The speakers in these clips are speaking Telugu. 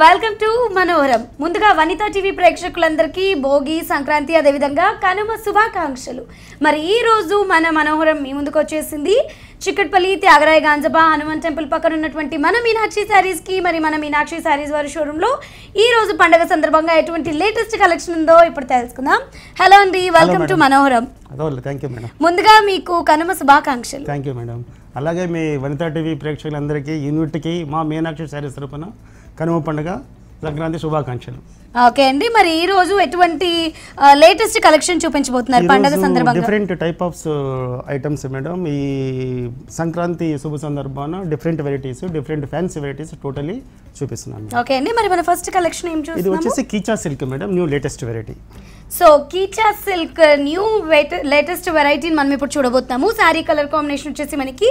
వెల్కమ్ టు మనోహరం. ముందుగా వనితా టీవీ ప్రేక్షకులందరికీ భోగి, సంక్రాంతి, అదేవిధంగా కనుమ శుభాకాంక్షలు. మరి ఈ రోజు మన మనోహరం మీ ముందుకు వచ్చేసింది చిక్కట్పల్లి త్యాగరాయ గాంజబా హనుమాన్ టెంపుల్ పక్కన ఉన్నటువంటి మన మీనాక్షి శారీస్ కి. మరి మన మీనాక్షి శారీస్ వారి షోరూమ్ లో ఈ రోజు పండుగ సందర్భంగా ఎటువంటి లేటెస్ట్ కలెక్షన్ ఉందో ఇప్పుడు తెలుసుకుందాం. హలో అండి, వెల్కమ్ టు మనోహరం. ముందుగా మీకు కనుమ శుభాకాంక్షలు. Thank you madam. అలాగే మీ వనితా టీవీ ప్రేక్షకులందరికీ యూనిట్కి మా మీనాక్షి శారీస్ తరపున కనుమ పండుగ సంక్రాంతి శుభాకాంక్షలు. ఓకే అండి, మరి ఈ రోజు ఎటువంటి లేటెస్ట్ కలెక్షన్ చూపించబోతున్నారు పండుగ సందర్భంగా? Different type of items madam. ఈ సంక్రాంతి శుభ సందర్భాన different varieties, different fancy varieties totally చూపిస్తున్నాను. ఓకే అండి, మరి మన ఫస్ట్ కలెక్షన్ ఏం చూస్తున్నాము? ఇది వచ్చేసి కీచా silk madam, new latest variety. So కీచా సిల్క్ న్యూ లేటెస్ట్ వెరైటీని మనం ఇప్పుడు చూడబోతున్నాము. శారీ కలర్ కాంబినేషన్ వచ్చేసి మనకి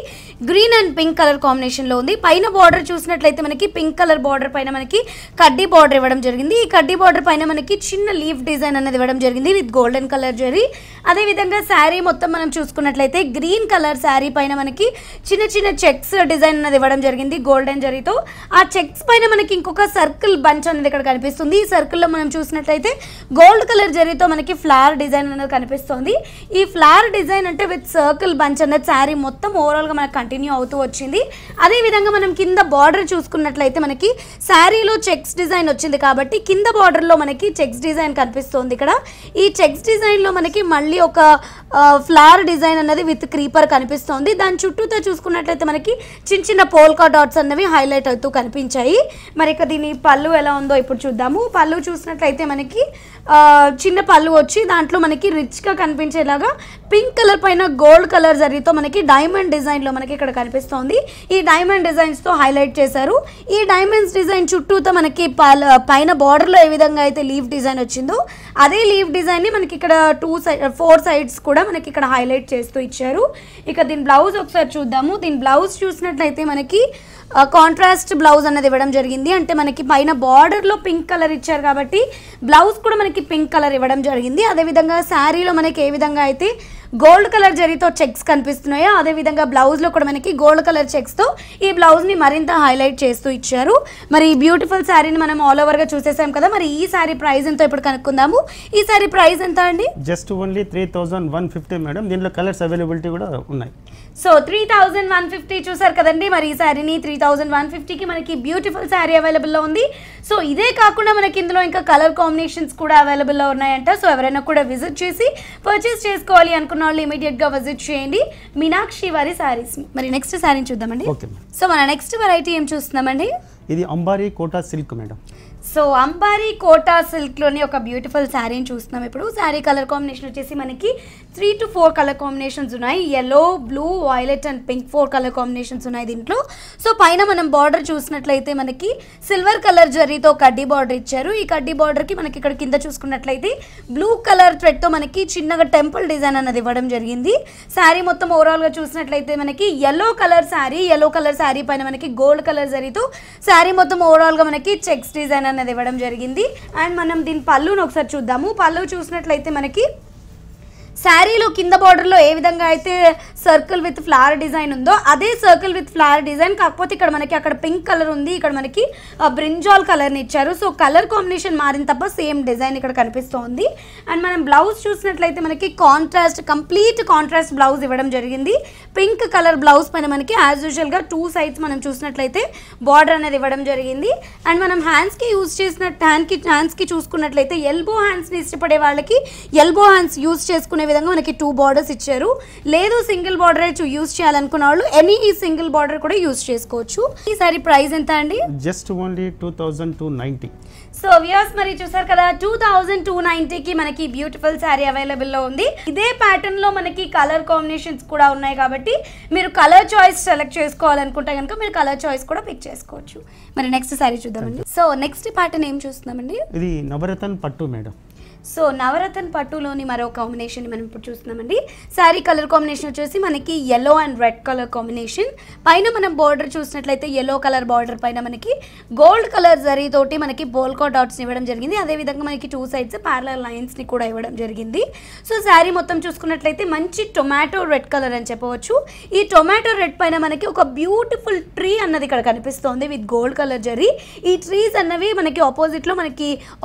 గ్రీన్ అండ్ పింక్ కలర్ కాంబినేషన్లో ఉంది. పైన బార్డర్ చూసినట్లయితే మనకి పింక్ కలర్ బార్డర్ పైన మనకి కడ్డీ బార్డర్ ఇవ్వడం జరిగింది. ఈ కడ్డీ బార్డర్ పైన మనకి చిన్న లీఫ్ డిజైన్ అనేది ఇవ్వడం జరిగింది విత్ గోల్డెన్ కలర్ జరీ. అదేవిధంగా శారీ మొత్తం మనం చూసుకున్నట్లయితే గ్రీన్ కలర్ శారీ పైన మనకి చిన్న చిన్న చెక్స్ డిజైన్ అనేది ఇవ్వడం జరిగింది గోల్డెన్ జరీతో. ఆ చెక్స్ పైన మనకి ఇంకొక సర్కిల్ బంచ్ అనేది ఇక్కడ కనిపిస్తుంది. ఈ సర్కిల్లో మనం చూసినట్లయితే గోల్డ్ కలర్ జరీ తో మనకి ఫ్లవర్ డిజైన్ అనేది కనిపిస్తుంది. ఈ ఫ్లవర్ డిజైన్ అంటే విత్ సర్కిల్ బంచ్ అనేది శారీ మొత్తం ఓవరాల్ గా మనకి కంటిన్యూ అవుతూ వచ్చింది. అదే విధంగా మనం కింద బార్డర్ చూసుకున్నట్లయితే మనకి శారీలో చెక్స్ డిజైన్ వచ్చింది కాబట్టి కింద బార్డర్ లో మనకి చెక్స్ డిజైన్ కనిపిస్తుంది. ఇక్కడ ఈ చెక్స్ డిజైన్ లో మనకి మళ్ళీ ఒక ఫ్లవర్ డిజైన్ అనేది విత్ క్రీపర్ కనిపిస్తుంది. దాని చుట్టూతో చూసుకున్నట్లయితే మనకి చిన్న చిన్న పోల్కా డాట్స్ అన్నవి హైలైట్ అవుతూ కనిపించాయి. మరి ఇక దీని పళ్ళు ఎలా ఉందో ఇప్పుడు చూద్దాము. పళ్ళు చూసినట్లయితే మనకి చిన్న పళ్ళు వచ్చి దాంట్లో మనకి రిచ్గా కనిపించేలాగా పింక్ కలర్ పైన గోల్డ్ కలర్ జరీతో మనకి డైమండ్ డిజైన్లో మనకి ఇక్కడ కనిపిస్తోంది. ఈ డైమండ్ డిజైన్స్తో హైలైట్ చేశారు. ఈ డైమండ్స్ డిజైన్ చుట్టూతో మనకి పైన బార్డర్లో ఏ విధంగా అయితే లీఫ్ డిజైన్ వచ్చిందో అదే లీఫ్ డిజైన్ని మనకి ఇక్కడ 4 సైడ్స్ కూడా మనకి ఇక్కడ హైలైట్ చేస్తూ ఇచ్చారు. ఇక దీని బ్లౌజ్ ఒకసారి చూద్దాము. దీని బ్లౌజ్ చూసినట్లయితే మనకి కాంట్రాస్ట్ బ్లౌజ్ అనేది ఇవ్వడం జరిగింది. అంటే మనకి పైన బార్డర్లో పింక్ కలర్ ఇచ్చారు కాబట్టి బ్లౌజ్ కూడా మనకి పింక్ కలర్ ఇవ్వడం జరిగింది. అదేవిధంగా శారీలో మనకి ఏ విధంగా అయితే గోల్డ్ కలర్ జరీతో చెక్స్ కనిపిస్తున్నాయో అదేవిధంగా బ్లౌజ్లో కూడా మనకి గోల్డ్ కలర్ చెక్స్తో ఈ బ్లౌజ్ని మరింత హైలైట్ చేస్తూ ఇచ్చారు. మరి ఈ బ్యూటిఫుల్ శారీని మనం ఆల్ ఓవర్గా చూసేసాం కదా. మరి ఈ శారీ ప్రైస్ ఎంతో ఇప్పుడు కనుక్కుందాము. ఈ శారీ ప్రైస్ ఎంత అండి? Just only 3150 madam. దీంట్లో కలర్స్ అవైలబిలిటీ కూడా ఉన్నాయి. సో 3150 చూసారు కదండి. మరి ఈ శారీని 3150కి మనకి బ్యూటిఫుల్ శారీ అవైలబుల్లో ఉంది. సో ఇదే కాకుండా మనకి ఇందులో ఇంకా కలర్ కాంబినేషన్స్ కూడా అవైలబుల్లో ఉన్నాయంట. సో ఎవరైనా కూడా విజిట్ చేసి పర్చేస్ చేసుకోవాలి అనుకున్న వాళ్ళు ఇమీడియట్గా విజిట్ చేయండి మీనాక్షి వారి శారీస్. మరి నెక్స్ట్ శారీని చూద్దామండి. సో మన నెక్స్ట్ వెరైటీ ఏం చూస్తున్నామండి? ఇది Ambari Kota silk madam. So Ambari Kota సిల్క్లోని ఒక బ్యూటిఫుల్ శారీని చూస్తున్నాం ఇప్పుడు. శారీ కలర్ కాంబినేషన్ వచ్చేసి మనకి 3 to 4 కలర్ కాంబినేషన్స్ ఉన్నాయి. Yellow, blue, violet and pink 4 colour combinations ఉన్నాయి దీంట్లో. సో పైన మనం బార్డర్ చూసినట్లయితే మనకి సిల్వర్ కలర్ జరీతో కడ్డీ బార్డర్ ఇచ్చారు. ఈ కడ్డీ బార్డర్కి మనకి ఇక్కడ కింద చూసుకున్నట్లయితే బ్లూ కలర్ థ్రెడ్తో మనకి చిన్నగా టెంపుల్ డిజైన్ అన్నది ఇవ్వడం జరిగింది. శారీ మొత్తం ఓవరాల్గా చూసినట్లయితే మనకి ఎల్లో కలర్ శారీ పైన మనకి గోల్డ్ కలర్ జరీతో శారీ మొత్తం ఓవరాల్గా మనకి చెక్స్ డిజైన్ అనేది ఇవ్వడం జరిగింది. అండ్ మనం దీని పళ్ళును ఒకసారి చూద్దాము. పళ్ళు చూసినట్లయితే మనకి శారీలో కింద బార్డర్లో ఏ విధంగా అయితే సర్కిల్ విత్ ఫ్లవర్ డిజైన్ ఉందో అదే సర్కిల్ విత్ ఫ్లవర్ డిజైన్, కాకపోతే ఇక్కడ మనకి అక్కడ పింక్ కలర్ ఉంది, ఇక్కడ మనకి బ్రింజాల్ కలర్ని ఇచ్చారు. సో కలర్ కాంబినేషన్ మారిన తప్ప సేమ్ డిజైన్ ఇక్కడ కనిపిస్తోంది. అండ్ మనం బ్లౌజ్ చూసినట్లయితే మనకి కంప్లీట్ కాంట్రాస్ట్ బ్లౌజ్ ఇవ్వడం జరిగింది. పింక్ కలర్ బ్లౌజ్ పైన మనకి యాజ్ యూజువల్గా 2 సైడ్స్ మనం చూసినట్లయితే బార్డర్ అనేది ఇవ్వడం జరిగింది. అండ్ మనం హ్యాండ్స్కి చూసుకున్నట్లయితే ఎల్బో హ్యాండ్స్ని ఇష్టపడే వాళ్ళకి ఎల్బో హ్యాండ్స్ యూజ్ చేసుకునే విధంగా మనకి 2 బార్డర్స్ ఇచ్చారు. లేదు సింగిల్ బార్డర్ యూజ్ చేయాలనుకున్న వాళ్ళు ఎనీ సింగిల్ బార్డర్ కూడా యూజ్ చేసుకోవచ్చు. ఈ సారీ ప్రైస్ ఎంత అండి? Just only 2290. సో వ్యూయర్స్ మరి చూసారు కదా, 2290కి మనకి బ్యూటిఫుల్ శారీ అవైలబుల్లో ఉంది. ఇదే ప్యాటర్న్ లో మనకి కలర్ కాంబినేషన్స్ కూడా ఉన్నాయి కాబట్టి మీరు కలర్ చాయిస్ సెలెక్ట్ చేసుకోవాలనుకుంటే కనుక మీరు కలర్ చాయిస్ కూడా పిక్ చేసుకోవచ్చు. మరి నెక్స్ట్ శారీ చూద్దామండి. సో నెక్స్ట్ ప్యాటర్న్ ఏం చూస్తున్నామండి? ఇది నవరత్న పట్టు మేడం. సో నవరత్న పట్టులోని మరో కాంబినేషన్ మనం ఇప్పుడు చూస్తున్నామండి. శారీ కలర్ కాంబినేషన్ వచ్చేసి మనకి yellow and red colour combination. పైన మనం బార్డర్ చూసినట్లయితే yellow కలర్ బార్డర్ పైన మనకి గోల్డ్ కలర్ జరీ తోటి మనకి పోల్కా డాట్స్ ఇవ్వడం జరిగింది. అదేవిధంగా మనకి 2 సైడ్స్ ప్యారలల్ లైన్స్ని కూడా ఇవ్వడం జరిగింది. సో శారీ మొత్తం చూసుకున్నట్లయితే మంచి టొమాటో రెడ్ కలర్ అని చెప్పవచ్చు. ఈ టొమాటో రెడ్ పైన మనకి ఒక బ్యూటిఫుల్ ట్రీ అన్నది ఇక్కడ కనిపిస్తోంది విత్ గోల్డ్ కలర్ జరీ. ఈ ట్రీస్ అన్నవి మనకి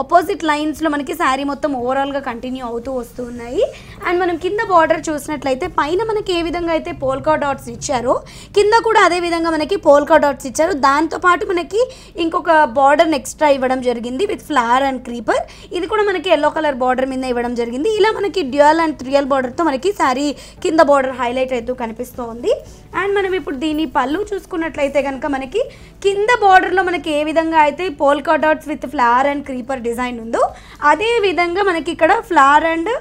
ఆపోజిట్ లైన్స్లో మనకి శారీ మొత్తం ఓవరాల్గా కంటిన్యూ అవుతూ వస్తూ ఉన్నాయి. అండ్ మనం కింద బార్డర్ చూసినట్లయితే పైన మనకి ఏ విధంగా అయితే పోల్కా డాట్స్ ఇచ్చారో కింద కూడా అదే విధంగా మనకి పోల్కా డాట్స్ ఇచ్చారు. దాంతోపాటు మనకి ఇంకొక బార్డర్ ఎక్స్ట్రా ఇవ్వడం జరిగింది విత్ ఫ్లవర్ అండ్ క్రీపర్. ఇది కూడా మనకి ఎల్లో కలర్ బార్డర్ మీద ఇవ్వడం జరిగింది. ఇలా మనకి డ్యూయల్ అండ్ రియల్ బార్డర్తో మనకి శారీ కింద బార్డర్ హైలైట్ అవుతూ కనిపిస్తూ ఉంది. అండ్ మనం ఇప్పుడు దీని పళ్ళు చూసుకున్నట్లయితే కనుక మనకి కింద బార్డర్లో మనకి ఏ విధంగా అయితే polka dots with flower and creeper design ఉందో అదే విధంగా మనకి ఇక్కడ ఫ్లవర్ అండ్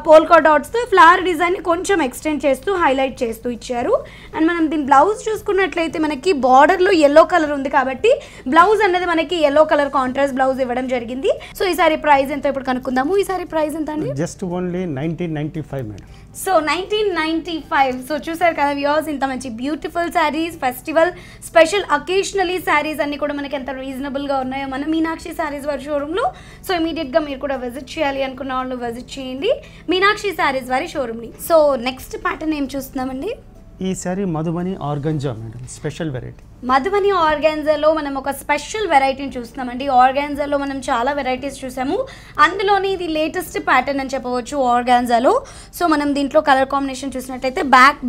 పోల్కా డాట్స్తో ఫ్లవర్ డిజైన్ని కొంచెం ఎక్స్టెండ్ చేస్తూ హైలైట్ చేస్తూ ఇచ్చారు. అండ్ మనం దీని బ్లౌజ్ చూసుకున్నట్లయితే మనకి బార్డర్లో ఎల్లో కలర్ ఉంది కాబట్టి బ్లౌజ్ అనేది మనకి ఎల్లో కలర్ కాంట్రాస్ట్ బ్లౌజ్ ఇవ్వడం జరిగింది. సో ఈ సారీ ప్రైస్ ఎంత ఇప్పుడు కనుక్కుందాము. ఈ సారీ ప్రైస్ ఎంత అండి? Just only 1995 madam. So 1995. So చూసారు కదా వ్యూవర్స్, ఇంత మంచి beautiful saris, festival special occasionally saris అన్ని కూడా మనకి ఎంత రీజనబుల్గా ఉన్నాయో మన మీనాక్షి శారీస్ వారి షోరూంలో. సో ఇమీడియట్గా మీరు కూడా విజిట్ చేయాలి అనుకున్న వాళ్ళు విజిట్ చేయండి మీనాక్షి శారీస్ వారి షోరూమ్ని. సో నెక్స్ట్ ప్యాటర్న్ ఏం చూస్తున్నామండి? ఈ sari Madhubani organza madam, special variety. Madhubani ఆర్గాన్జాలో మనం ఒక స్పెషల్ వెరైటీని చూస్తున్నామండి. ఆర్గాన్జాలో మనం చాలా వెరైటీస్ చూసాము, అందులోని ఇది లేటెస్ట్ ప్యాటర్న్ అని చెప్పవచ్చు ఆర్గాన్జాలో. సో మనం దీంట్లో కలర్ కాంబినేషన్ చూసినట్లయితే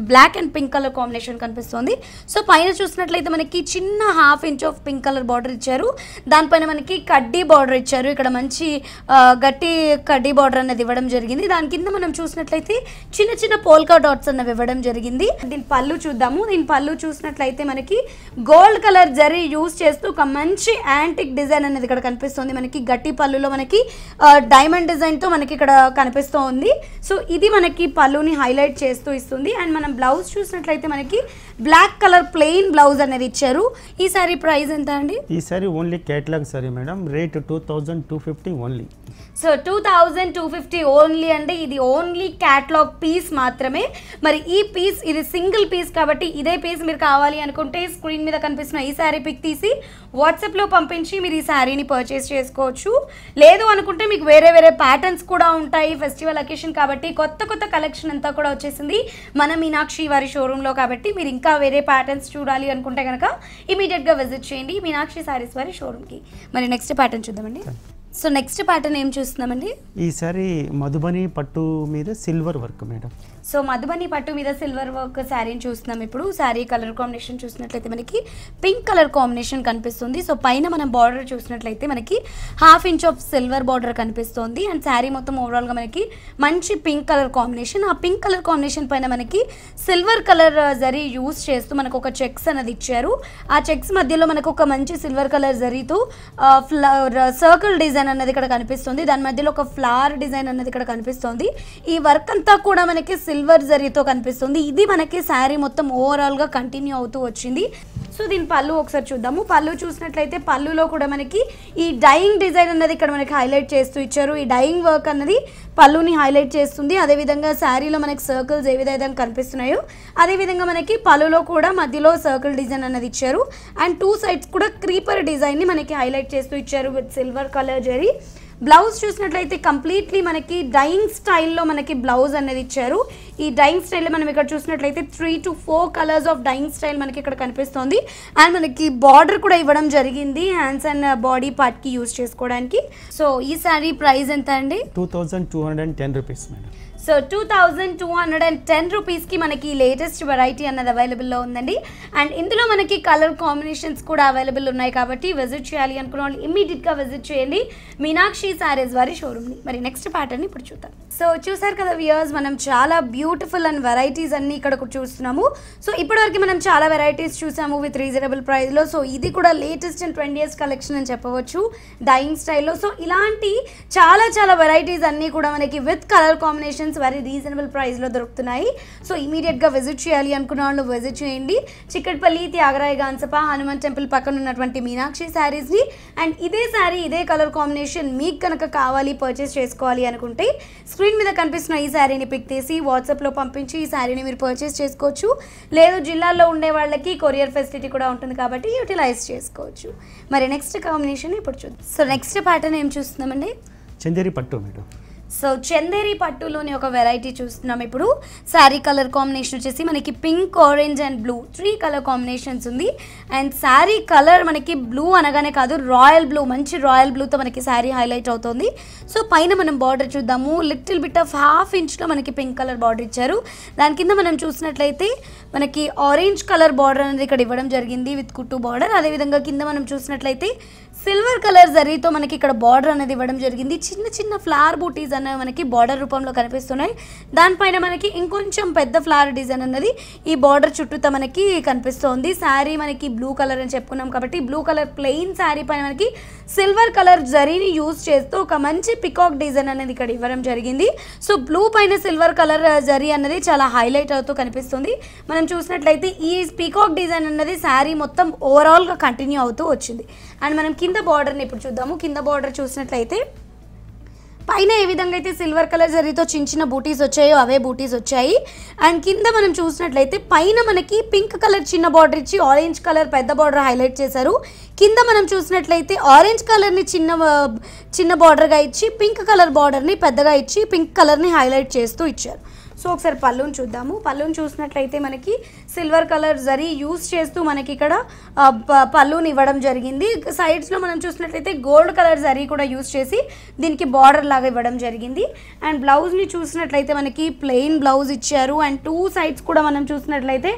black and pink colour combination కనిపిస్తుంది. సో పైన చూసినట్లయితే మనకి చిన్న 1/2 inch of pink colour border ఇచ్చారు. దానిపైన మనకి కడ్డీ బార్డర్ ఇచ్చారు. ఇక్కడ మంచి గట్టి కడ్డీ బార్డర్ అనేది ఇవ్వడం జరిగింది. దాని కింద మనం చూసినట్లయితే చిన్న చిన్న పోల్కా డాట్స్ అన్నవి ఇవ్వడం జరిగింది. దీని పళ్ళు చూద్దాము. దీని పళ్ళు చూసినట్లయితే మనకి గోల్డ్ కలర్ జరీ యూజ్ చేస్తూ ఒక మంచి యాంటిక్ డిజైన్ అనేది ఇక్కడ కనిపిస్తుంది. మనకి గట్టి పళ్ళులో మనకి డైమండ్ డిజైన్తో మనకి ఇక్కడ కనిపిస్తూ ఉంది. సో ఇది మనకి పళ్ళుని హైలైట్ చేస్తూ ఇస్తుంది. అండ్ మనం బ్లౌజ్ చూసినట్లయితే మనకి బ్లాక్ కలర్ ప్లెయిన్ బ్లౌజ్ అనేది ఇచ్చారు. ఈ సారీ ప్రైస్ ఎంత అండి? ఈ sari only catalogue sari madam, rate 2250 only. So 2250 only అండి. ఇది ఓన్లీ క్యాటలాగ్ పీస్ మాత్రమే. మరి ఈ పీస్ ఇది సింగిల్ పీస్ కాబట్టి ఇదే పీస్ మీరు కావాలి అనుకుంటే స్క్రీన్ మీద కనిపిస్తున్న ఈ శారీ పిక్ తీసి వాట్సాప్లో పంపించి మీరు ఈ శారీని పర్చేస్ చేసుకోవచ్చు. లేదు అనుకుంటే మీకు వేరే వేరే ప్యాటర్న్స్ కూడా ఉంటాయి. ఫెస్టివల్ అకేషన్ కాబట్టి కొత్త కలెక్షన్ అంతా కూడా వచ్చేసింది మన మీనాక్షి వారి షోరూంలో. కాబట్టి మీరు ఇంకా వేరే ప్యాటర్న్స్ చూడాలి అనుకుంటే కనుక ఇమీడియట్గా విజిట్ చేయండి మీనాక్షి శారీస్ వారి షోరూమ్కి. మరి నెక్స్ట్ ప్యాటర్న్ చూద్దామండి. సో నెక్స్ట్ ప్యాటర్న్ ఏం చూస్తున్నామండి? ఈ సారీ మధుబని పట్టు మీద silver work madam. So Madhubani పట్టు మీద సిల్వర్ వర్క్ శారీని చూస్తున్నాం. ఇప్పుడు శారీ కలర్ కాంబినేషన్ చూసినట్లయితే మనకి పింక్ కలర్ కాంబినేషన్ కనిపిస్తుంది. సో పైన మనం బార్డర్ చూసినట్లయితే మనకి 1/2 ఇంచ్ ఆఫ్ సిల్వర్ బార్డర్ కనిపిస్తుంది. అండ్ శారీ మొత్తం ఓవరాల్గా మనకి మంచి పింక్ కలర్ కాంబినేషన్. ఆ పింక్ కలర్ కాంబినేషన్ పైన మనకి సిల్వర్ కలర్ జరీ యూజ్ చేస్తూ మనకు ఒక చెక్స్ అనేది ఇచ్చారు. ఆ చెక్స్ మధ్యలో మనకు ఒక మంచి సిల్వర్ కలర్ జరీతో సర్కిల్ డిజైన్ అన్నది ఇక్కడ కనిపిస్తుంది. దాని మధ్యలో ఒక ఫ్లవర్ డిజైన్ అన్నది ఇక్కడ కనిపిస్తుంది. ఈ వర్క్ అంతా కూడా మనకి సిల్వర్ జరీతో కనిపిస్తుంది. ఇది మనకి శారీ మొత్తం ఓవరాల్గా కంటిన్యూ అవుతూ వచ్చింది. సో దీని పళ్ళు ఒకసారి చూద్దాము. పళ్ళు చూసినట్లయితే పళ్ళులో కూడా మనకి ఈ డైయింగ్ డిజైన్ అన్నది ఇక్కడ మనకి హైలైట్ చేస్తూ ఇచ్చారు. ఈ డైయింగ్ వర్క్ అన్నది పళ్ళుని హైలైట్ చేస్తుంది. అదేవిధంగా శారీలో మనకి సర్కిల్స్ ఏ విధంగా కనిపిస్తున్నాయో అదేవిధంగా మనకి పళ్ళులో కూడా మధ్యలో సర్కిల్ డిజైన్ అన్నది ఇచ్చారు. అండ్ 2 సైడ్స్ కూడా క్రీపర్ డిజైన్ని మనకి హైలైట్ చేస్తూ ఇచ్చారు with silver colour zari. Blouse చూసినట్లయితే కంప్లీట్లీ మనకి డైయింగ్ స్టైల్లో మనకి బ్లౌజ్ అనేది ఇచ్చారు. ఈ డైయింగ్ స్టైల్లో మనం ఇక్కడ చూసినట్లయితే 3 to 4 colours of dyeing style మనకి ఇక్కడ కనిపిస్తుంది. అండ్ మనకి బార్డర్ కూడా ఇవ్వడం జరిగింది హ్యాండ్స్ అండ్ బాడీ పార్ట్కి యూజ్ చేసుకోవడానికి. సో ఈ శారీ ప్రైస్ ఎంత అండి? 2210 రూపీస్ మేడం. సో 2210 రూపీస్కి మనకి లేటెస్ట్ వెరైటీ అన్నది అవైలబుల్లో ఉందండి. అండ్ ఇందులో మనకి కలర్ కాంబినేషన్స్ కూడా అవైలబుల్ ఉన్నాయి కాబట్టి విజిట్ చేయాలి అనుకున్న వాళ్ళు ఇమ్మీడియట్గా విజిట్ చేయండి మీనాక్షి శారీస్ వారి షోరూమ్ని. మరి నెక్స్ట్ ప్యాటర్న్ ఇప్పుడు చూద్దాం. సో చూసారు కదా వ్యూయర్స్, మనం చాలా బ్యూటిఫుల్ అండ్ వెరైటీస్ అన్ని ఇక్కడ చూస్తున్నాము. సో ఇప్పటివరకు మనం చాలా వెరైటీస్ చూసాము విత్ రీజనబుల్ ప్రైస్లో. సో ఇది కూడా లేటెస్ట్ అండ్ ట్రెండియస్ట్ కలెక్షన్ అని చెప్పవచ్చు డైయింగ్ స్టైల్లో. సో ఇలాంటి చాలా వెరైటీస్ అన్నీ కూడా మనకి with colour combination collections very reasonable ప్రైస్లో దొరుకుతున్నాయి. సో ఇమీడియట్గా విజిట్ చేయాలి అనుకున్న వాళ్ళు విజిట్ చేయండి. చిక్కట్పల్లి త్యాగరాయ గాన్సప హనుమాన్ టెంపుల్ పక్కన ఉన్నటువంటి మీనాక్షి శారీస్ని. అండ్ ఇదే శారీ ఇదే కలర్ కాంబినేషన్ మీకు కనుక కావాలి పర్చేస్ చేసుకోవాలి అనుకుంటే స్క్రీన్ మీద కనిపిస్తున్న ఈ శారీని పిక్ తీసి వాట్సాప్లో పంపించి ఈ శారీని మీరు పర్చేస్ చేసుకోవచ్చు. లేదు జిల్లాల్లో ఉండే వాళ్ళకి కొరియర్ ఫెసిలిటీ కూడా ఉంటుంది కాబట్టి యూటిలైజ్ చేసుకోవచ్చు. మరి నెక్స్ట్ కాంబినేషన్ ఇప్పుడు చూద్దాం. సో నెక్స్ట్ ప్యాటర్న్ ఏం చూస్తున్నామండి? చందేరి పట్టు మేడం. సో చందేరి పట్టులోని ఒక వెరైటీ చూస్తున్నాం ఇప్పుడు. శారీ కలర్ కాంబినేషన్ వచ్చేసి మనకి pink, orange and blue 3 colour combinations ఉంది. అండ్ శారీ కలర్ మనకి బ్లూ అనగానే కాదు, రాయల్ బ్లూ, మంచి రాయల్ బ్లూతో మనకి శారీ హైలైట్ అవుతుంది. సో పైన మనం బార్డర్ చూద్దాము. లిటిల్ బిట్ ఆఫ్ ½ ఇంచ్లో మనకి పింక్ కలర్ బార్డర్ ఇచ్చారు. దాని కింద మనం చూసినట్లయితే మనకి ఆరెంజ్ కలర్ బార్డర్ అనేది ఇక్కడ ఇవ్వడం జరిగింది విత్ కుట్టు బార్డర్. అదేవిధంగా కింద మనం చూసినట్లయితే సిల్వర్ కలర్ జరీతో మనకి ఇక్కడ బార్డర్ అనేది ఇవ్వడం జరిగింది. చిన్న చిన్న ఫ్లవర్ బూటీస్ అనేవి మనకి బార్డర్ రూపంలో కనిపిస్తున్నాయి. దానిపైన మనకి ఇంకొంచెం పెద్ద ఫ్లవర్ డిజైన్ అన్నది ఈ బార్డర్ చుట్టూతో మనకి కనిపిస్తోంది. శారీ మనకి బ్లూ కలర్ అని చెప్పుకున్నాం కాబట్టి బ్లూ కలర్ ప్లెయిన్ శారీ పైన మనకి సిల్వర్ కలర్ జరీని యూజ్ చేస్తూ ఒక మంచి పికాక్ డిజైన్ అనేది ఇక్కడ ఇవ్వడం జరిగింది. సో బ్లూ పైన సిల్వర్ కలర్ జరీ అన్నది చాలా హైలైట్ అవుతూ కనిపిస్తుంది. మనం చూసినట్లయితే ఈ పికాక్ డిజైన్ అన్నది శారీ మొత్తం ఓవరాల్గా కంటిన్యూ అవుతూ వచ్చింది. అండ్ మనం కింద బార్డర్ని ఇప్పుడు చూద్దాము. కింద బార్డర్ చూసినట్లయితే పైన ఏ విధంగా అయితే సిల్వర్ కలర్ జరీతో చిన్న చిన్న బూటీస్ వచ్చాయో అవే బూటీస్ వచ్చాయి. అండ్ కింద మనం చూసినట్లయితే పైన మనకి పింక్ కలర్ చిన్న బార్డర్ ఇచ్చి ఆరెంజ్ కలర్ పెద్ద బార్డర్ హైలైట్ చేశారు. కింద మనం చూసినట్లయితే ఆరెంజ్ కలర్ని చిన్న బార్డర్గా ఇచ్చి పింక్ కలర్ బార్డర్ని పెద్దగా ఇచ్చి పింక్ కలర్ని హైలైట్ చేస్తూ ఇచ్చారు. సో ఒకసారి పళ్ళుని చూద్దాము. పళ్ళుని చూసినట్లయితే మనకి సిల్వర్ కలర్ జరీ యూస్ చేస్తూ మనకి ఇక్కడ పళ్ళుని ఇవ్వడం జరిగింది. సైడ్స్లో మనం చూసినట్లయితే గోల్డ్ కలర్ జరీ కూడా యూస్ చేసి దీనికి బార్డర్ లాగా ఇవ్వడం జరిగింది. అండ్ బ్లౌజ్ని చూసినట్లయితే మనకి ప్లెయిన్ బ్లౌజ్ ఇచ్చారు. అండ్ 2 సైడ్స్ కూడా మనం చూసినట్లయితే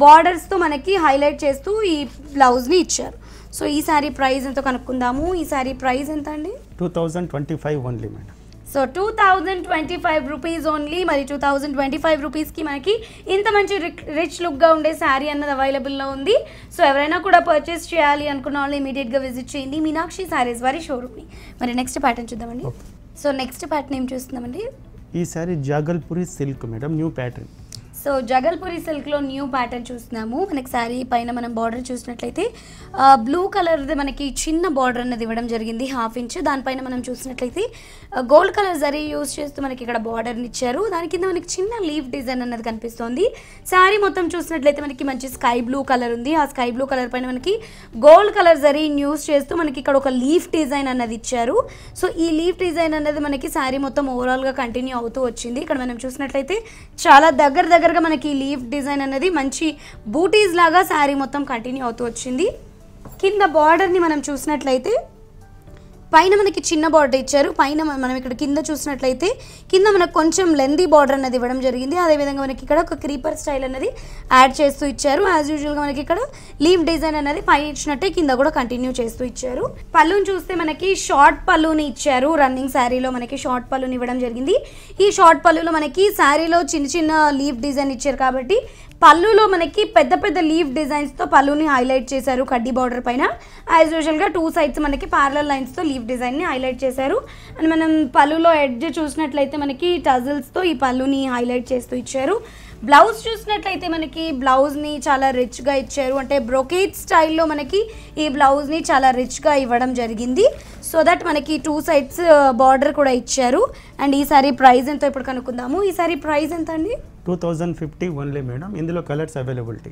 బార్డర్స్తో మనకి హైలైట్ చేస్తూ ఈ బ్లౌజ్ని ఇచ్చారు. సో ఈ శారీ ప్రైస్ ఎంతో కనుక్కుందాము. ఈ శారీ ప్రైస్ ఎంత అండి? 2025 only madam. So 2025 rupees only. మరి 2025 రూపీస్కి మనకి ఇంత మంచి రిచ్ లుక్గా ఉండే శారీ అన్నది అవైలబుల్లో ఉంది. సో ఎవరైనా కూడా పర్చేస్ చేయాలి అనుకున్న వాళ్ళు ఇమీడియట్గా విజిట్ చేయండి మీనాక్షి శారీస్ వారి షోరూమ్ని. మరి నెక్స్ట్ ప్యాటర్న్ చూద్దామండి. సో నెక్స్ట్ ప్యాటర్న్ ఏం చూస్తున్నామండి? ఈ sari Jagalpuri silk madam, new pattern. So Jagalpuri సిల్క్లో న్యూ ప్యాటర్న్ చూస్తున్నాము. మనకి శారీ పైన మనం బార్డర్ చూసినట్లయితే బ్లూ కలర్ది మనకి చిన్న బార్డర్ అన్నది ఇవ్వడం జరిగింది ½ ఇంచ్. దానిపైన మనం చూసినట్లయితే గోల్డ్ కలర్ జరీ యూస్ చేస్తూ మనకి ఇక్కడ బార్డర్ని ఇచ్చారు. దాని కింద మనకి చిన్న లీఫ్ డిజైన్ అన్నది కనిపిస్తుంది. శారీ మొత్తం చూసినట్లయితే మనకి మంచి స్కై బ్లూ కలర్ ఉంది. ఆ స్కై బ్లూ కలర్ పైన మనకి గోల్డ్ కలర్ జరీ యూస్ చేస్తూ మనకి ఇక్కడ ఒక లీఫ్ డిజైన్ అన్నది ఇచ్చారు. సో ఈ లీఫ్ డిజైన్ అన్నది మనకి శారీ మొత్తం ఓవరాల్గా కంటిన్యూ అవుతూ వచ్చింది. ఇక్కడ మనం చూసినట్లయితే చాలా దగ్గరగా మనకి లీఫ్ డిజైన్ అనేది మంచి బూటీస్ లాగా శారీ మొత్తం కంటిన్యూ అవుతూ వచ్చింది. కింద బార్డర్ని మనం చూసినట్లయితే పైన మనకి చిన్న బార్డర్ ఇచ్చారు. పైన మనం ఇక్కడ కింద చూసినట్లయితే కింద మనకు కొంచెం లెందీ బార్డర్ అనేది ఇవ్వడం జరిగింది. అదేవిధంగా మనకి ఇక్కడ ఒక క్రీపర్ స్టైల్ అనేది యాడ్ చేస్తూ ఇచ్చారు. యాజ్ యూజువల్గా మనకి ఇక్కడ లీఫ్ డిజైన్ అనేది పైన ఇచ్చినట్టే కింద కూడా కంటిన్యూ చేస్తూ ఇచ్చారు. పళ్ళుని చూస్తే మనకి షార్ట్ పళ్ళుని ఇచ్చారు. రన్నింగ్ శారీలో మనకి షార్ట్ పళ్ళుని ఇవ్వడం జరిగింది. ఈ షార్ట్ పళ్ళులో మనకి శారీలో చిన్న చిన్న లీఫ్ డిజైన్ ఇచ్చారు కాబట్టి పళ్ళులో మనకి పెద్ద పెద్ద లీఫ్ డిజైన్స్తో పళ్ళుని హైలైట్ చేశారు కడ్డీ బార్డర్ పైన. యాజ్ యూజువల్గా 2 సైడ్స్ మనకి ప్యారలల్ లైన్స్తో లీఫ్ డిజైన్ని హైలైట్ చేశారు. అండ్ మనం పళ్ళులో ఎడ్జ్ చూసినట్లయితే మనకి టజిల్స్తో ఈ పళ్ళుని హైలైట్ చేస్తూ ఇచ్చారు. బ్లౌజ్ చూసినట్లయితే మనకి బ్లౌజ్ని చాలా రిచ్గా ఇచ్చారు. అంటే బ్రొకేట్ స్టైల్లో మనకి ఈ బ్లౌజ్ని చాలా రిచ్గా ఇవ్వడం జరిగింది. సో దట్ మనకి 2 సైడ్స్ బార్డర్ కూడా ఇచ్చారు. అండ్ ఈ సారీ ప్రైస్ ఎంతో ఇప్పుడు కనుక్కుందాము. ఈ సారీ ప్రైస్ ఎంత అండి? 2050 ఓన్లీ మేడం. ఇందులో కలర్స్ అవైలబిలిటీ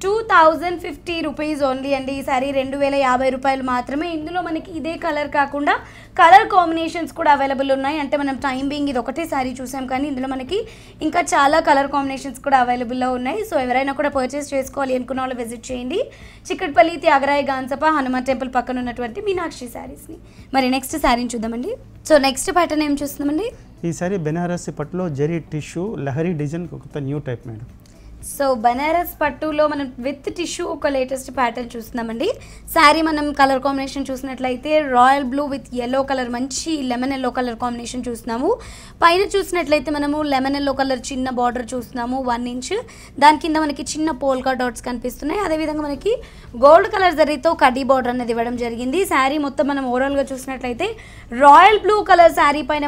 2050 రూపీస్ ఓన్లీ అండి. ఈ సారీ 2050 రూపాయలు మాత్రమే. ఇందులో మనకి ఇదే కలర్ కాకుండా కలర్ కాంబినేషన్స్ కూడా అవైలబుల్ ఉన్నాయి. అంటే మనం టైం బీయింగ్ ఇది ఒకటే సారీ చూసాం కానీ ఇందులో మనకి ఇంకా చాలా కలర్ కాంబినేషన్స్ కూడా అవైలబుల్లో ఉన్నాయి. సో ఎవరైనా కూడా పర్చేస్ చేసుకోవాలి అనుకున్న వాళ్ళు విజిట్ చేయండి చిక్కట్పల్లి త్యాగరాయ గాన్సప హనుమాన్ టెంపుల్ పక్కన ఉన్నటువంటి మీనాక్షి శారీస్ని. మరి నెక్స్ట్ శారీని చూద్దామండి. సో నెక్స్ట్ ప్యాటర్న్ ఏం చూస్తున్నామండి? ఈ సారీ బెనారసి పట్టులో జరీ టిష్యూ లహరీ డిజైన్ ఒక new type madam. So Banaras పట్టులో మనం విత్ టిష్యూ ఒక లేటెస్ట్ ప్యాటర్న్ చూస్తున్నామండి. శారీ మనం కలర్ కాంబినేషన్ చూసినట్లయితే royal blue with yellow colour, మంచి లెమన్ ఎల్లో కలర్ కాంబినేషన్ చూస్తున్నాము. పైన చూసినట్లయితే మనము లెమన్ ఎల్లో కలర్ చిన్న బార్డర్ చూస్తున్నాము 1 ఇంచ్. దాని కింద మనకి చిన్న పోల్కా డాట్స్ కనిపిస్తున్నాయి. అదేవిధంగా మనకి గోల్డ్ కలర్ జరీతో కడ్డీ బార్డర్ అనేది ఇవ్వడం జరిగింది. శారీ మొత్తం మనం ఓవరాల్గా చూసినట్లయితే రాయల్ బ్లూ కలర్ శారీ పైన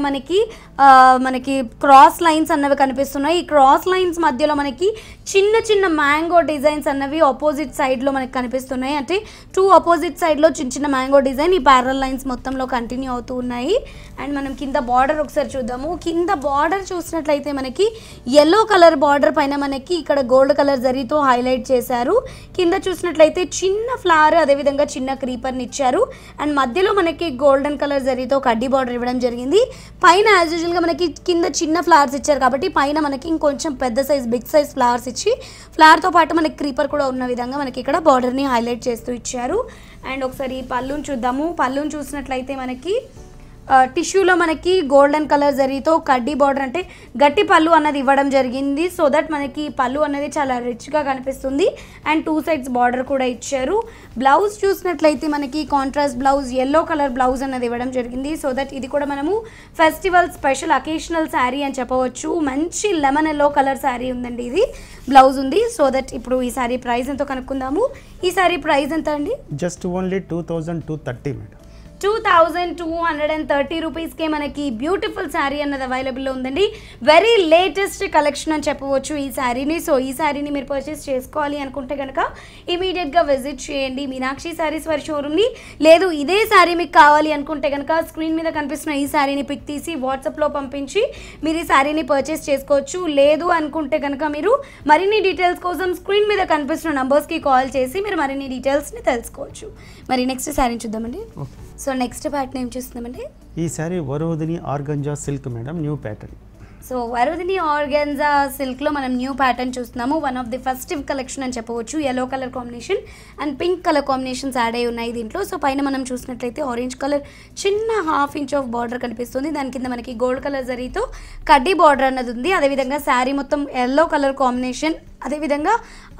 మనకి క్రాస్ లైన్స్ అన్నవి కనిపిస్తున్నాయి. ఈ క్రాస్ లైన్స్ మధ్యలో మనకి చిన్న చిన్న మ్యాంగో డిజైన్స్ అన్నవి ఆపోజిట్ సైడ్లో మనకి కనిపిస్తున్నాయి. అంటే 2 ఆపోజిట్ సైడ్లో చిన్న చిన్న మ్యాంగో డిజైన్ ఈ ప్యారల్ లైన్స్ మొత్తంలో కంటిన్యూ అవుతూ ఉన్నాయి. అండ్ మనం కింద బార్డర్ ఒకసారి చూద్దాము. కింద బార్డర్ చూసినట్లయితే మనకి ఎల్లో కలర్ బార్డర్ పైన మనకి ఇక్కడ గోల్డ్ కలర్ జరీతో హైలైట్ చేశారు. కింద చూసినట్లయితే చిన్న ఫ్లవర్, అదేవిధంగా చిన్న క్రీపర్ని ఇచ్చారు. అండ్ మధ్యలో మనకి గోల్డెన్ కలర్ జరీతో కడ్డీ బార్డర్ ఇవ్వడం జరిగింది. పైన యాజ్ యూజువల్గా మనకి కింద చిన్న ఫ్లవర్స్ ఇచ్చారు కాబట్టి పైన మనకి ఇంకొంచెం పెద్ద సైజ్ బిగ్ సైజ్ ఫ్లవర్స్ ఇచ్చి ఫ్లవర్తో పాటు మనకి క్రీపర్ కూడా ఉన్న విధంగా మనకి ఇక్కడ బార్డర్ని హైలైట్ చేస్తూ ఇచ్చారు. అండ్ ఒకసారి పళ్ళుని చూద్దాము. పళ్ళుని చూసినట్లయితే మనకి టిష్యూలో మనకి గోల్డెన్ కలర్ జరీతో కడ్డీ బార్డర్, అంటే గట్టి పళ్ళు అన్నది ఇవ్వడం జరిగింది. సో దట్ మనకి పళ్ళు అనేది చాలా రిచ్గా కనిపిస్తుంది. అండ్ 2 సైడ్స్ బార్డర్ కూడా ఇచ్చారు. బ్లౌజ్ చూసినట్లయితే మనకి contrast blouse yellow colour blouse అన్నది ఇవ్వడం జరిగింది. సో దట్ ఇది కూడా మనము ఫెస్టివల్ స్పెషల్ అకేషనల్ శారీ అని చెప్పవచ్చు. మంచి లెమన్ ఎల్లో కలర్ శారీ ఉందండి. ఇది బ్లౌజ్ ఉంది. సో దట్ ఇప్పుడు ఈ శారీ ప్రైస్ ఎంతో కనుక్కుందాము. ఈ శారీ ప్రైస్ ఎంత అండి? Just only 2230 madam. 2230 రూపీస్కే మనకి బ్యూటిఫుల్ శారీ అన్నది అవైలబుల్లో ఉందండి. వెరీ లేటెస్ట్ కలెక్షన్ అని చెప్పవచ్చు ఈ శారీని. సో ఈ శారీని మీరు పర్చేస్ చేసుకోవాలి అనుకుంటే కనుక ఇమీడియట్గా విజిట్ చేయండి మీనాక్షి శారీస్ వారి షోరూమ్ని. లేదు ఇదే శారీ మీకు కావాలి అనుకుంటే కనుక స్క్రీన్ మీద కనిపిస్తున్న ఈ శారీని పిక్ తీసి వాట్సాప్లో పంపించి మీరు ఈ శారీని పర్చేస్ చేసుకోవచ్చు. లేదు అనుకుంటే కనుక మీరు మరిన్ని డీటెయిల్స్ కోసం స్క్రీన్ మీద కనిపిస్తున్న నంబర్స్కి కాల్ చేసి మీరు మరిన్ని డీటెయిల్స్ని తెలుసుకోవచ్చు. మరి నెక్స్ట్ శారీని చూద్దామండి. సో నెక్స్ట్ ప్యాటర్న్ ఏం చూస్తున్నామండి? ఈ sari Varodhini organza silk madam, new pattern. So Varodhini organza సిల్క్లో మనం న్యూ ప్యాటర్న్ చూస్తున్నాము. One of the festive collection అని చెప్పవచ్చు. Yellow colour combination and pink colour combinations add అయి ఉన్నాయి దీంట్లో. సో పైన మనం చూసినట్లయితే ఆరెంజ్ కలర్ చిన్న 1/2 ఇంచ్ ఆఫ్ బార్డర్ కనిపిస్తుంది. దాని కింద మనకి గోల్డ్ కలర్ జరీతో కడ్డీ బార్డర్ అన్నది ఉంది. అదేవిధంగా శారీ మొత్తం ఎల్లో కలర్ కాంబినేషన్, అదేవిధంగా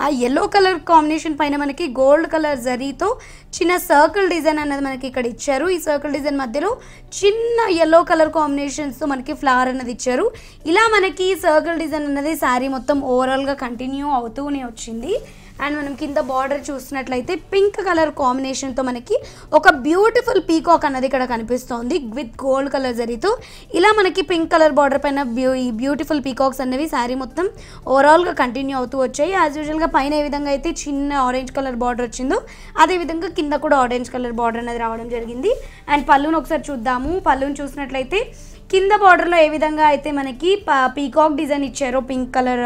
ఆ ఎల్లో కలర్ కాంబినేషన్ పైన మనకి గోల్డ్ కలర్ జరీతో చిన్న సర్కిల్ డిజైన్ అన్నది మనకి ఇక్కడ ఇచ్చారు. ఈ సర్కిల్ డిజైన్ మధ్యలో చిన్న ఎల్లో కలర్ కాంబినేషన్స్తో మనకి ఫ్లవర్ అన్నది ఇచ్చారు. ఇలా మనకి సర్కిల్ డిజైన్ అన్నది శారీ మొత్తం ఓవరాల్గా కంటిన్యూ అవుతూనే వచ్చింది. అండ్ మనం కింద బార్డర్ చూసినట్లయితే పింక్ కలర్ కాంబినేషన్తో మనకి ఒక బ్యూటిఫుల్ పీకాక్ అన్నది ఇక్కడ కనిపిస్తోంది విత్ గోల్డ్ కలర్ జరీతో. ఇలా మనకి పింక్ కలర్ బార్డర్ పైన ఈ బ్యూటిఫుల్ పీకాక్స్ అనేవి శారీ మొత్తం ఓవరాల్గా కంటిన్యూ అవుతూ వచ్చాయి. యాజ్ యూజువల్గా పైన ఏ విధంగా అయితే చిన్న ఆరెంజ్ కలర్ బార్డర్ వచ్చిందో అదేవిధంగా కింద కూడా ఆరెంజ్ కలర్ బార్డర్ అనేది రావడం జరిగింది. అండ్ పళ్ళును ఒకసారి చూద్దాము. పళ్ళును చూసినట్లయితే కింద బార్డర్లో ఏ విధంగా అయితే మనకి పీకాక్ డిజైన్ ఇచ్చారో పింక్ కలర్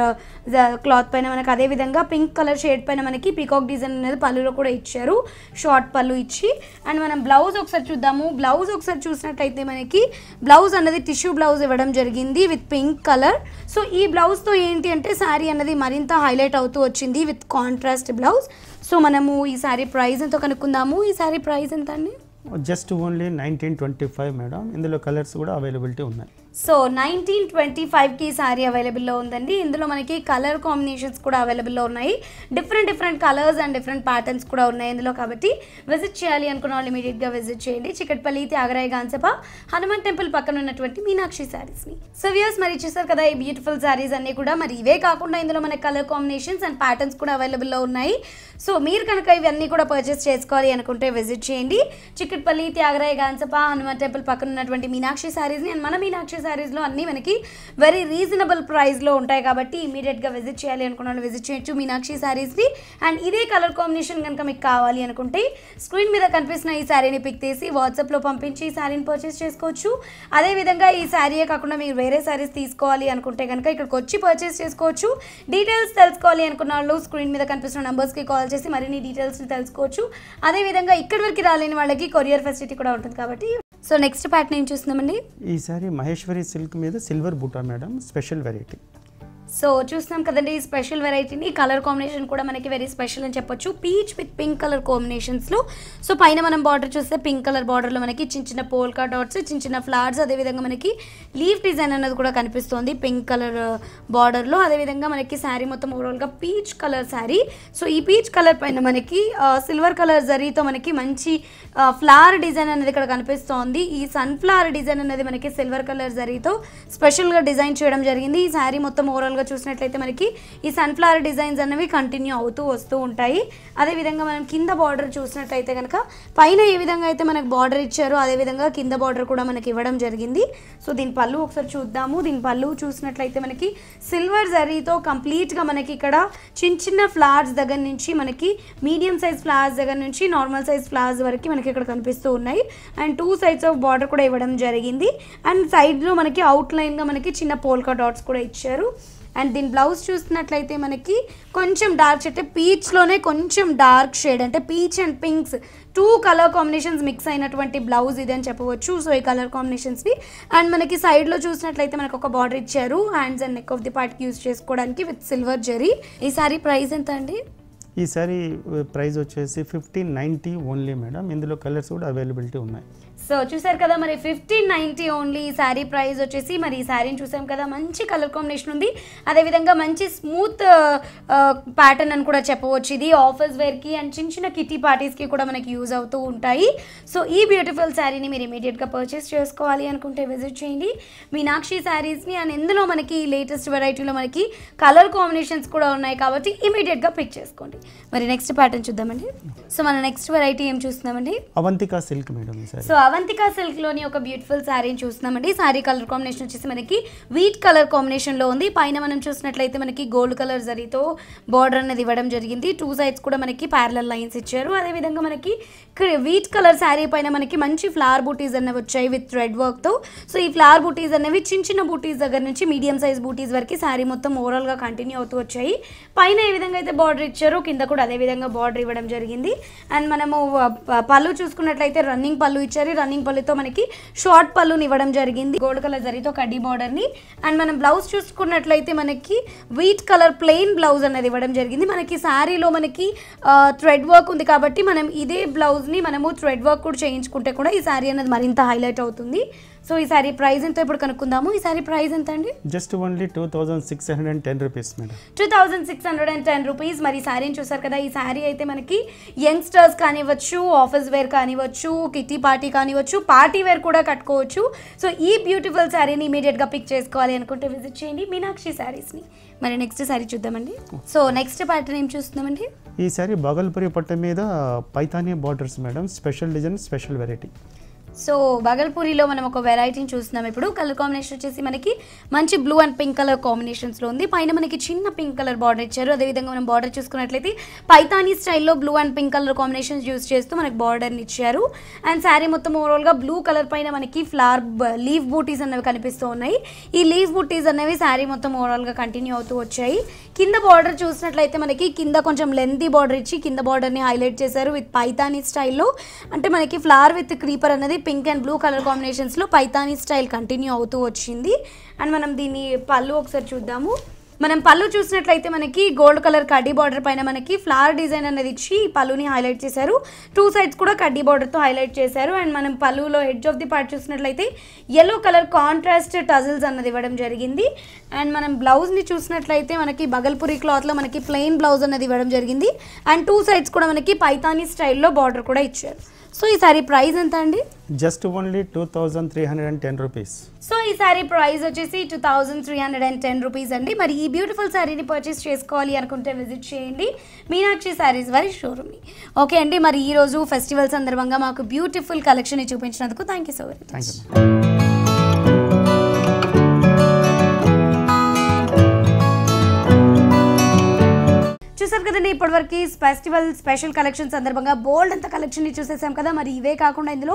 క్లాత్ పైన మనకి, అదేవిధంగా పింక్ కలర్ షేడ్ పైన మనకి పీకాక్ డిజైన్ అనేది పళ్ళులో కూడా ఇచ్చారు, షార్ట్ పళ్ళు ఇచ్చి. అండ్ మనం బ్లౌజ్ ఒకసారి చూద్దాము. బ్లౌజ్ ఒకసారి చూసినట్లయితే మనకి బ్లౌజ్ అన్నది టిష్యూ బ్లౌజ్ ఇవ్వడం జరిగింది విత్ పింక్ కలర్. సో ఈ బ్లౌజ్తో ఏంటి అంటే శారీ అన్నది మరింత హైలైట్ అవుతూ వచ్చింది విత్ కాంట్రాస్ట్ బ్లౌజ్. సో మనము ఈ శారీ ప్రైస్ ఎంతో కనుక్కుందాము. ఈ శారీ ప్రైస్ ఎంత అండి? Just only 1925 madam. ఇందులో కలర్స్ కూడా అవైలబిలిటీ ఉన్నాయి. సో 1925కి శారీ అవైలబుల్లో ఉందండి. ఇందులో మనకి కలర్ కాంబినేషన్స్ కూడా అవైలబుల్లో ఉన్నాయి. Different colours and different patterns కూడా ఉన్నాయి ఇందులో. కాబట్టి విజిట్ చేయాలి అనుకున్న వాళ్ళు ఇమీడియట్గా విజిట్ చేయండి. చికట్పల్లి త్యాగరాయ గాన్సప హనుమాన్ టెంపుల్ పక్కన ఉన్నటువంటి మీనాక్షి శారీస్ని. సో వ్యూయర్స్ మరి చూసారు కదా ఈ బ్యూటిఫుల్ శారీస్ అన్నీ కూడా. మరి ఇవే కాకుండా ఇందులో మనకి కలర్ కాంబినేషన్స్ అండ్ ప్యాటర్న్స్ కూడా అవైలబుల్లో ఉన్నాయి. సో మీరు కనుక ఇవన్నీ కూడా పర్చేస్ చేసుకోవాలి అనుకుంటే విజిట్ చేయండి. చికట్పల్లి త్యాగరాయ గాన్సప హనుమాన్ టెంపుల్ పక్కన ఉన్నటువంటి మీనాక్షి శారీస్ని. అండ్ మన మీనాక్షి శారీస్లో అన్నీ మనకి వెరీ రీజనబుల్ ప్రైస్లో ఉంటాయి కాబట్టి ఇమీడియట్గా విజిట్ చేయాలి అనుకున్న వాళ్ళు విజిట్ చేయొచ్చు మీనాక్షి శారీస్ని. అండ్ ఇదే కలర్ కాంబినేషన్ కనుక మీకు కావాలి అనుకుంటే స్క్రీన్ మీద కనిపిస్తున్న ఈ శారీని పిక్ తీసి వాట్సాప్లో పంపించి ఈ శారీని పర్చేస్ చేసుకోవచ్చు. అదేవిధంగా ఈ శారీయే కాకుండా మీరు వేరే శారీస్ తీసుకోవాలి అనుకుంటే కనుక ఇక్కడికి వచ్చి పర్చేస్ చేసుకోవచ్చు. డీటెయిల్స్ తెలుసుకోవాలి అనుకున్న వాళ్ళు స్క్రీన్ మీద కనిపిస్తున్న నంబర్స్కి కాల్ చేసి మరిన్ని డీటెయిల్స్ని తెలుసుకోవచ్చు. అదేవిధంగా ఇక్కడి వరకు రాలేని వాళ్ళకి కొరియర్ ఫెసిలిటీ కూడా ఉంటుంది కాబట్టి. సో నెక్స్ట్ ప్యాటర్న్ ఏం చూస్తున్నామండి? ఈ సారీ మహేశ్వరి సిల్క్ మీద సిల్వర్ బూటా మేడం, స్పెషల్ వెరైటీ. సో చూస్తున్నాం కదండి ఈ స్పెషల్ వెరైటీని. కలర్ కాంబినేషన్ కూడా మనకి వెరీ స్పెషల్ అని చెప్పొచ్చు. పీచ్ విత్ పింక్ కలర్ కాంబినేషన్స్లో. సో పైన మనం బార్డర్ చూస్తే పింక్ కలర్ బార్డర్లో మనకి చిన్న చిన్న పోల్కా డాట్స్, చిన్న చిన్న ఫ్లవర్స్, అదేవిధంగా మనకి లీఫ్ డిజైన్ అనేది కూడా కనిపిస్తుంది పింక్ కలర్ బార్డర్లో. అదేవిధంగా మనకి శారీ మొత్తం ఓవరాల్గా పీచ్ కలర్ శారీ. సో ఈ పీచ్ కలర్ పైన మనకి సిల్వర్ కలర్ జరీతో మనకి మంచి ఫ్లవర్ డిజైన్ అనేది ఇక్కడ కనిపిస్తోంది. ఈ సన్ఫ్లవర్ డిజైన్ అనేది మనకి సిల్వర్ కలర్ జరీతో స్పెషల్గా డిజైన్ చేయడం జరిగింది. ఈ శారీ మొత్తం ఓవరాల్గా చూసినట్లయితే మనకి ఈ సన్ఫ్లవర్ డిజైన్స్ అనేవి కంటిన్యూ అవుతూ వస్తూ ఉంటాయి. అదేవిధంగా మనం కింద బార్డర్ చూసినట్లయితే కనుక పైన ఏ విధంగా అయితే మనకు బార్డర్ ఇచ్చారో అదేవిధంగా కింద బార్డర్ కూడా మనకి ఇవ్వడం జరిగింది. సో దీని పళ్ళు ఒకసారి చూద్దాము. దీని పళ్ళు చూసినట్లయితే మనకి సిల్వర్ జరీతో కంప్లీట్గా మనకి ఇక్కడ చిన్న చిన్న ఫ్లవర్స్ దగ్గర నుంచి మనకి మీడియం సైజ్ ఫ్లవర్స్ దగ్గర నుంచి నార్మల్ సైజ్ ఫ్లవర్స్ వరకు మనకి ఇక్కడ కనిపిస్తూ ఉన్నాయి. అండ్ 2 సైడ్స్ ఆఫ్ బార్డర్ కూడా ఇవ్వడం జరిగింది. అండ్ సైడ్లో మనకి అవుట్లైన్గా మనకి చిన్న పోల్కా డాట్స్ కూడా ఇచ్చారు. అండ్ దీని బ్లౌజ్ చూసినట్లయితే మనకి కొంచెం డార్క్ షేడ్, పీచ్లోనే కొంచెం డార్క్ షేడ్, అంటే peach and pinks 2 colour combinations mix అయినటువంటి బ్లౌజ్ ఇది అని చెప్పవచ్చు. సో ఈ కలర్ కాంబినేషన్స్ని అండ్ మనకి సైడ్లో చూసినట్లయితే మనకు ఒక బార్డర్ ఇచ్చారు hands and neck of the పార్ట్కి యూజ్ చేసుకోవడానికి విత్ సిల్వర్ జరీ. ఈ సారీ ప్రైస్ ఎంత అండి? ఈ సారీ ప్రైస్ వచ్చేసి 1590 ఓన్లీ మేడం. ఇందులో కలర్స్ కూడా అవైలబిలిటీ ఉన్నాయి. సో చూసారు కదా మరి 1590 ఓన్లీ ఈ శారీ ప్రైస్ వచ్చేసి. మరి ఈ శారీని చూసాం కదా, మంచి కలర్ కాంబినేషన్ ఉంది. అదేవిధంగా మంచి స్మూత్ ప్యాటర్న్ అని కూడా చెప్పవచ్చు. ఇది ఆఫీస్ వేర్కి అండ్ చిన్న చిన్న కిటీ పార్టీస్కి కూడా మనకి యూజ్ అవుతూ ఉంటాయి. సో ఈ బ్యూటిఫుల్ శారీని మీరు ఇమీడియట్గా పర్చేస్ చేసుకోవాలి అనుకుంటే విజిట్ చేయండి మీనాక్షి శారీస్ని. అండ్ ఇందులో మనకి లేటెస్ట్ వెరైటీలో మనకి కలర్ కాంబినేషన్స్ కూడా ఉన్నాయి కాబట్టి ఇమీడియట్గా పిక్ చేసుకోండి. మరి నెక్స్ట్ ప్యాటర్న్ చూద్దామండి. సో మన నెక్స్ట్ వెరైటీ ఏం చూస్తున్నామండి? Avantika silk madam. So Avantika silk లోని ఒక బ్యూటిఫుల్ శారీని చూస్తున్నామండి. శారీ కలర్ కాంబినేషన్ వచ్చేసి మనకి వీట్ కలర్ కాంబినేషన్ లో ఉంది. పైన మనం చూసినట్లయితే మనకి గోల్డ్ కలర్ జరీతో బార్డర్ అనేది ఇవ్వడం జరిగింది. 2 సైడ్స్ కూడా మనకి ప్యారలల్ లైన్స్ ఇచ్చారు. అదేవిధంగా మనకి వీట్ కలర్ శారీ పైన మనకి మంచి ఫ్లవర్ బూటీస్ అనేవి వచ్చాయి విత్ రెడ్ వర్క్ తో. సో ఈ ఫ్లవర్ బూటీస్ అనేవి చిన్న చిన్న బూటీస్ దగ్గర నుంచి మీడియం సైజ్ బూటీస్ వరకు శారీ మొత్తం ఓవరాల్ గా కంటిన్యూ అవుతూ వచ్చాయి. పైన ఏ విధంగా అయితే బార్డర్ ఇచ్చారో కింద కూడా అదే విధంగా బార్డర్ ఇవ్వడం జరిగింది. అండ్ మనము పళ్ళు చూసుకున్నట్లయితే రన్నింగ్ పళ్ళు ఇచ్చారు. రన్నింగ్ పళ్ళుతో మనకి షార్ట్ పళ్ళుని ఇవ్వడం జరిగింది గోల్డ్ కలర్ జరీతో కడ్డీ బార్డర్ ని. అండ్ మనం బ్లౌజ్ చూసుకున్నట్లయితే మనకి వీట్ కలర్ ప్లెయిన్ బ్లౌజ్ అనేది ఇవ్వడం జరిగింది. మనకి శారీలో మనకి థ్రెడ్ వర్క్ ఉంది కాబట్టి మనం ఇదే బ్లౌజ్ ని మనము థ్రెడ్ వర్క్ కూడా చేయించుకుంటే కూడా ఈ శారీ అనేది మరింత హైలైట్ అవుతుంది. సో ఈ సారీ ప్రైస్ ఎంత ఇప్పుడు కనుక్కుందాము. ఈ సారీ ప్రైస్ ఎంత అండి? Just only 2610 rupees madam. 2610 rupees. మరి ఈ సారీని చూసారు కదా, ఈ సారీ అయితే మనకి యంగ్స్టర్స్ కానివ్వచ్చు, ఆఫీస్ వేర్ కానివ్వచ్చు, కిటీ పార్టీ కానివ్వచ్చు, పార్టీ వేర్ కూడా కట్టుకోవచ్చు. సో ఈ బ్యూటిఫుల్ సారీని ఇమీడియట్గా పిక్ చేసుకోవాలి అనుకుంటే విజిట్ చేయండి మీనాక్షి శారీస్ని. మరి నెక్స్ట్ సారీ చూద్దామండి. సో నెక్స్ట్ ప్యాటర్న్ ఏం చూస్తున్నామండి? ఈ సారీ బాగల్పూరి పట్టు మీద Paithani borders madam. Special design, special variety. So బాగల్పూరిలో మనం ఒక వెరైటీని చూస్తున్నాం ఇప్పుడు. కలర్ కాంబినేషన్ వచ్చేసి మనకి మంచి బ్లూ అండ్ పింక్ కలర్ కాంబినేషన్స్లో ఉంది. పైన మనకి చిన్న పింక్ కలర్ బార్డర్ ఇచ్చారు. అదేవిధంగా మనం బార్డర్ చూసుకున్నట్లయితే పైతానీ స్టైల్లో blue and pink colour combinations use చేస్తూ మనకి బార్డర్ని ఇచ్చారు. అండ్ శారీ మొత్తం ఓవరాల్గా బ్లూ కలర్ పైన మనకి ఫ్లవర్ లీఫ్ బూటీస్ అనేవి కనిపిస్తూ ఉన్నాయి. ఈ లీఫ్ బూటీస్ అనేవి శారీ మొత్తం ఓవరాల్గా కంటిన్యూ అవుతూ వచ్చాయి. కింద బార్డర్ చూసినట్లయితే మనకి కింద కొంచెం లెంతీ బార్డర్ ఇచ్చి కింద బార్డర్ని హైలైట్ చేశారు విత్ పైతానీ స్టైల్లో. అంటే మనకి ఫ్లవర్ విత్ క్రీపర్ అనేది పింక్ అండ్ బ్లూ కలర్ కాంబినేషన్స్లో పైతానీ స్టైల్ కంటిన్యూ అవుతూ వచ్చింది. అండ్ మనం దీన్ని పళ్ళు ఒకసారి చూద్దాము. మనం పళ్ళు చూసినట్లయితే మనకి గోల్డ్ కలర్ కడ్డీ బార్డర్ పైన మనకి ఫ్లవర్ డిజైన్ అనేది ఇచ్చి పళ్ళుని హైలైట్ చేశారు. 2 సైడ్స్ కూడా కడ్డీ బార్డర్తో హైలైట్ చేశారు. అండ్ మనం పళ్ళులో ఎడ్జ్ ఆఫ్ ది పార్ట్ చూసినట్లయితే ఎల్లో కలర్ కాంట్రాస్ట్ టజిల్స్ అన్నది ఇవ్వడం జరిగింది. అండ్ మనం బ్లౌజ్ని చూసినట్లయితే మనకి బగల్పూరి క్లాత్లో మనకి ప్లెయిన్ బ్లౌజ్ అనేది ఇవ్వడం జరిగింది. అండ్ 2 సైడ్స్ కూడా మనకి పైతానీ స్టైల్లో బార్డర్ కూడా ఇచ్చారు. సో ఈ సారీ ప్రైస్ ఎంత అండి? Just only 2310 rupees. సో ఈ సారీ ప్రైస్ వచ్చేసి 2310 రూపీస్ అండి. మరి ఈ బ్యూటిఫుల్ సారీని పర్చేస్ చేసుకోవాలి అనుకుంటే విజిట్ చేయండి మీనాక్షి శారీస్ వారి షోరూమ్ని. ఓకే అండి, మరి ఈరోజు ఫెస్టివల్ సందర్భంగా మాకు బ్యూటిఫుల్ కలెక్షన్ చూపించినందుకు thank you so very much. చూసారు కదండి ఇప్పటివరకు ఫెస్టివల్ స్పెషల్ కలెక్షన్ సందర్భంగా బోల్డ్ అంత కలెక్షన్ చూసేసాం కదా. మరి ఇవే కాకుండా ఇందులో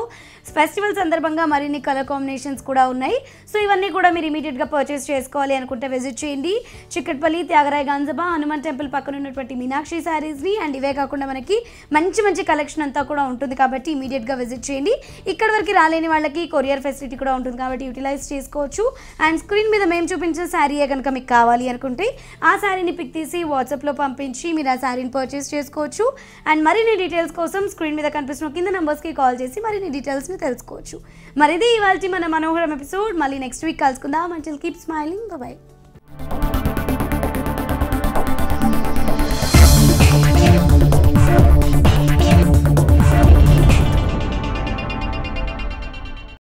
ఫెస్టివల్ సందర్భంగా మరిన్ని కలర్ కాంబినేషన్స్ కూడా ఉన్నాయి. సో ఇవన్నీ కూడా మీరు ఇమీడియట్గా పర్చేస్ చేసుకోవాలి అనుకుంటే విజిట్ చేయండి చిక్కట్పల్లి త్యాగరాయ గాంజబా హనుమాన్ టెంపుల్ పక్కన ఉన్నటువంటి మీనాక్షి శారీస్ని. అండ్ ఇవే కాకుండా మనకి మంచి మంచి కలెక్షన్ అంతా కూడా ఉంటుంది కాబట్టి ఇమీడియట్గా విజిట్ చేయండి. ఇక్కడ వరకు రాలేని వాళ్ళకి కొరియర్ ఫెసిలిటీ కూడా ఉంటుంది కాబట్టి యూటిలైజ్ చేసుకోవచ్చు. అండ్ స్క్రీన్ మీద మేము చూపించిన శారీయే కనుక మీకు కావాలి అనుకుంటే ఆ శారీని పిక్ తీసి వాట్సాప్లో పంపించి మీరు ఆ శారీని పర్చేస్ చేసుకోవచ్చు. అండ్ మరిన్ని డీటెయిల్స్ కోసం స్క్రీన్ మీద కనిపిస్తున్న కింద నెంబర్స్కి కాల్ చేసి మరిన్ని డీటెయిల్స్ని తెలుసుకోవచ్చు. మరి ఇది ఇవాల్టి మన మనోహరం ఎపిసోడ్. మళ్ళీ నెక్స్ట్ వీక్ కలుసుకుందాం. Until keep smiling. బై.